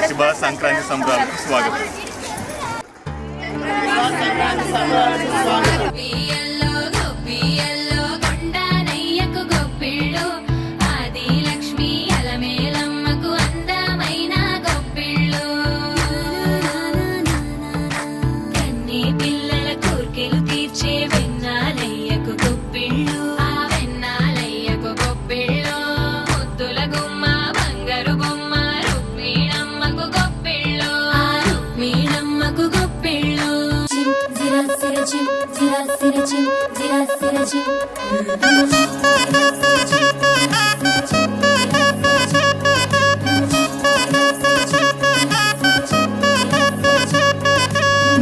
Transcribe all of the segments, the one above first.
శుభ సంక్రాంతి సంబరాలకు స్వాగతం.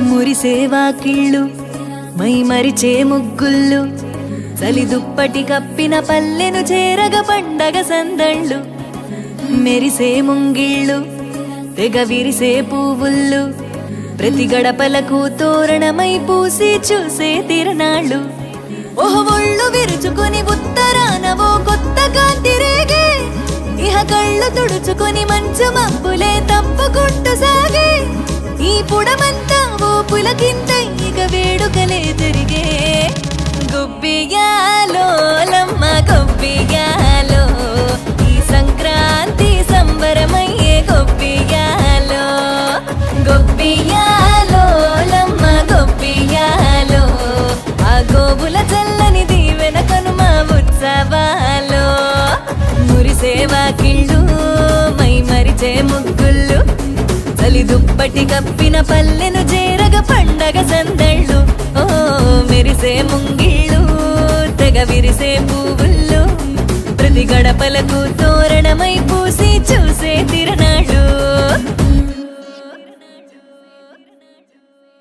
మురిసేవాకిళ్ళు మై మరిచే ముగ్గుళ్ళు చలి దుప్పటి కప్పిన పల్లెను చేరగ పండగ సందళ్ళు మెరిసే ముంగిళ్ళు తెగ విరిసే పువ్వుళ్ళు ప్రతి గడపలకు తోరణమై పూసి చూసే తిరణాళ్ళు ఓహ్ ఒళ్ళు విరుచుకొని ఉత్తరానవో కొత్త కాంతి రేగే ఇహ కళ్ళు తుడుచుకొని మంచు మబ్బులే తప్పుకుంటూ సాగే ఈ పుడమంతా ఓ పులకింత ఇక వేడుకలే జరిగే గొబ్బియాలో లమ్మ గొబ్బియాలో ఈ సంక్రాంతి సంబరమయ్యే గొబ్బియాలో గొబ్బియాలో లమ్మ గొబ్బియాలో ఆ గోబుల చల్లని దీవెన కనుమ ఉత్సవాలో మురిసేవాకిళ్ళు మై మరిచే ముగ్గుళ్ళు చలి దుప్పటి కప్పిన పల్లెను చేరగ పండగ సందళ్ళు ఓ మెరిసే ముంగిళ్ళు తెగ విరిసే పువ్వుళ్ళు ప్రతి గడపలకు తోరణమై పూసి చూసే తిరణాళ్ళు